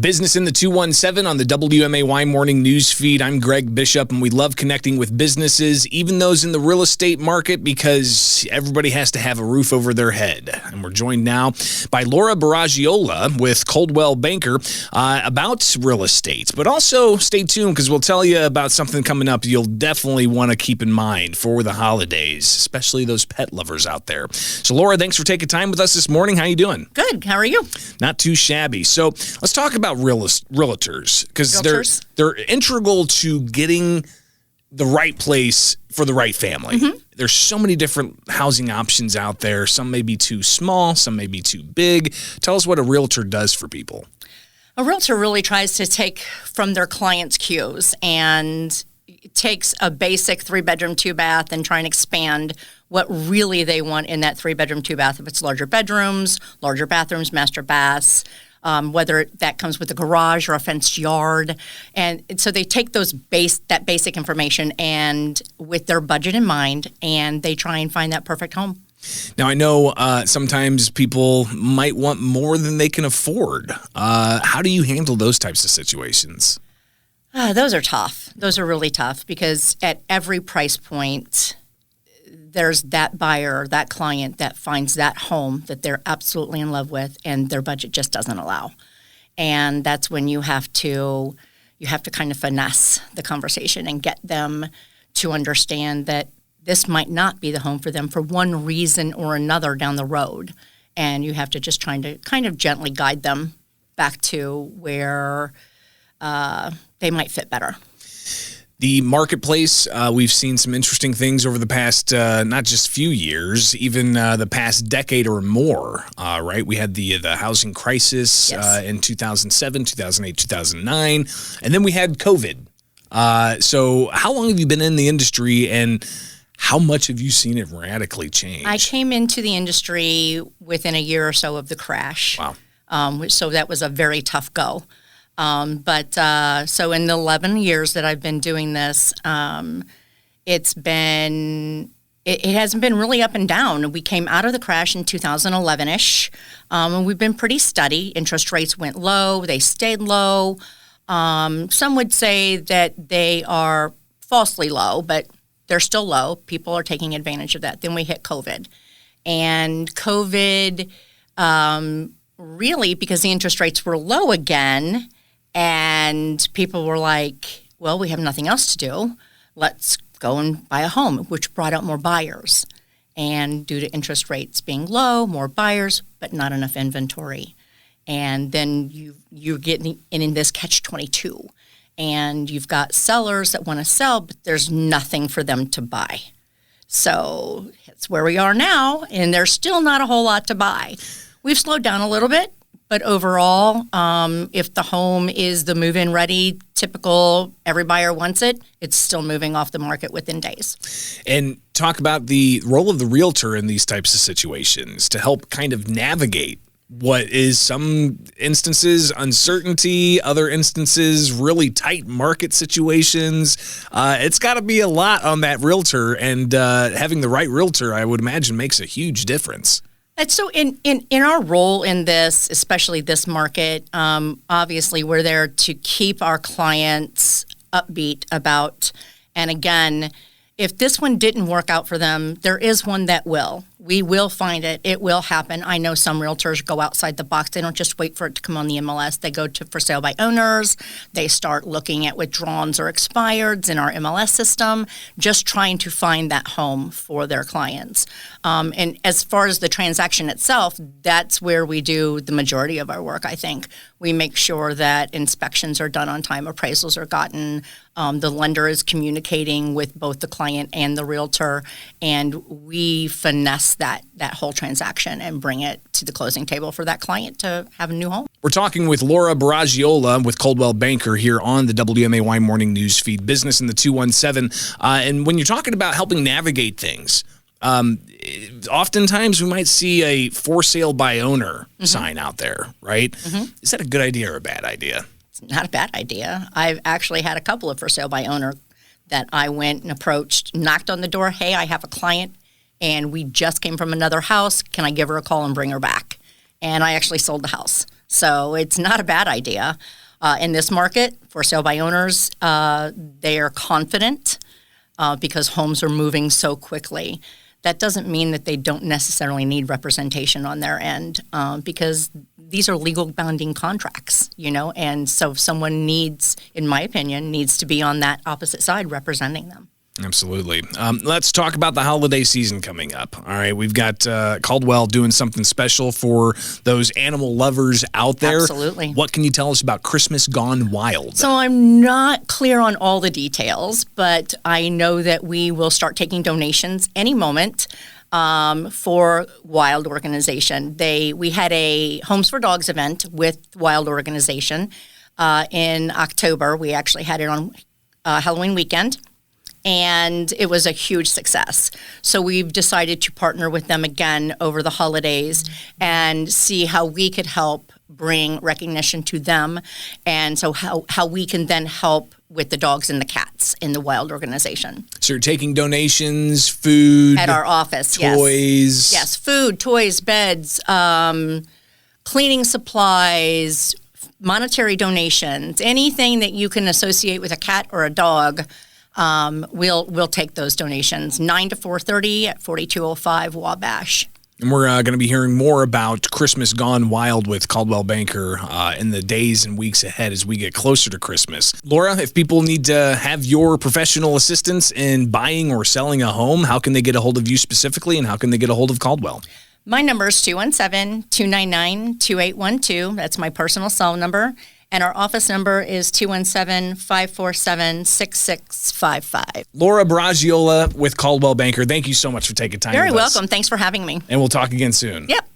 Business in the 217 on the WMAY Morning News Feed. I'm Greg Bishop, and we love connecting with businesses, even those in the real estate market, because everybody has to have a roof over their head. And we're joined now by Laura Baragiola with Coldwell Banker about real estate. But also stay tuned, because we'll tell you about something coming up you'll definitely want to keep in mind for the holidays, especially those pet lovers out there. So, Laura, thanks for taking time with us this morning. How you doing? Good. How are you? Not too shabby. So let's talk about realtors, because they're integral to getting the right place for the right family. Mm-hmm. There's so many different housing options out there. Some may be too small, some may be too big. Tell us what a realtor does for people. A realtor really tries to take from their clients' cues and takes a basic 3-bedroom, 2-bath and try and expand what really they want in that 3-bedroom, 2-bath. If it's larger bedrooms, larger bathrooms, master baths, whether that comes with a garage or a fenced yard. And so they take that basic information and with their budget in mind, and they try and find that perfect home. Now, I know sometimes people might want more than they can afford. How do you handle those types of situations? Those are tough. Those are really tough, because at every price point, there's that buyer, that client that finds that home that they're absolutely in love with, and their budget just doesn't allow. And that's when you have to kind of finesse the conversation and get them to understand that this might not be the home for them for one reason or another down the road. And you have to just try to kind of gently guide them back to where they might fit better. The marketplace, we've seen some interesting things over the past, not just few years, even the past decade or more, right? We had the housing crisis in 2007, 2008, 2009, and then we had COVID. So how long have you been in the industry, and how much have you seen it radically change? I came into the industry within a year or so of the crash. Wow. So that was a very tough go. So in the 11 years that I've been doing this, it hasn't been really up and down. We came out of the crash in 2011-ish, and we've been pretty steady. Interest rates went low. They stayed low. Some would say that they are falsely low, but they're still low. People are taking advantage of that. Then we hit COVID. And COVID, really, because the interest rates were low again, and people were like, well, we have nothing else to do. Let's go and buy a home, which brought out more buyers. And due to interest rates being low, more buyers, but not enough inventory. And then you're getting in this catch-22. And you've got sellers that want to sell, but there's nothing for them to buy. So that's where we are now, and there's still not a whole lot to buy. We've slowed down a little bit. But overall, if the home is the move-in ready, typical, every buyer wants it, it's still moving off the market within days. And talk about the role of the realtor in these types of situations to help kind of navigate what is some instances uncertainty, other instances really tight market situations. It's got to be a lot on that realtor, and having the right realtor, I would imagine, makes a huge difference. And so in our role in this, especially this market, obviously we're there to keep our clients upbeat about, and again, if this one didn't work out for them, there is one that will. We will find it. It will happen. I know some realtors go outside the box. They don't just wait for it to come on the MLS. They go to for sale by owners. They start looking at withdrawals or expireds in our MLS system, just trying to find that home for their clients. And as far as the transaction itself, that's where we do the majority of our work, I think. We make sure that inspections are done on time, appraisals are gotten, the lender is communicating with both the client and the realtor, and we finesse that whole transaction and bring it to the closing table for that client to have a new home. We're talking with Laura Baragiola with Coldwell Banker here on the WMAY Morning News Feed, Business in the 217. And when you're talking about helping navigate things, oftentimes we might see a for sale by owner sign out there, right? Is that a good idea or a bad idea? It's not a bad idea. I've actually had a couple of for sale by owner that I went and approached, knocked on the door, hey, I have a client, and we just came from another house. Can I give her a call and bring her back? And I actually sold the house. So it's not a bad idea. In this market, for sale by owners, they are confident because homes are moving so quickly. That doesn't mean that they don't necessarily need representation on their end because these are legal binding contracts, and so if someone needs, in my opinion, needs to be on that opposite side representing them. Absolutely. Let's talk about the holiday season coming up. All right, we've got Coldwell doing something special for those animal lovers out there. Absolutely. What can you tell us about Christmas Gone Wild? So I'm not clear on all the details, but I know that we will start taking donations any moment for Wild Organization. We had a Homes for Dogs event with Wild Organization in October. We actually had it on Halloween weekend. And it was a huge success. So we've decided to partner with them again over the holidays and see how we could help bring recognition to them, and so how we can then help with the dogs and the cats in the Wild Organization. So you're taking donations, food, at our office, toys. Yes, food, toys, beds, cleaning supplies, monetary donations, anything that you can associate with a cat or a dog. We'll take those donations. 9 to 4:30 at 4205 Wabash. And we're going to be hearing more about Christmas Gone Wild with Coldwell Banker in the days and weeks ahead as we get closer to Christmas. Laura, if people need to have your professional assistance in buying or selling a home, how can they get a hold of you specifically, and how can they get a hold of Coldwell? My number is 217-299-2812. That's my personal cell number. And our office number is 217-547-6655. Laura Bragiola with Coldwell Banker, thank you so much for taking time Very with us. welcome. Thanks for having me. And we'll talk again soon. Yep.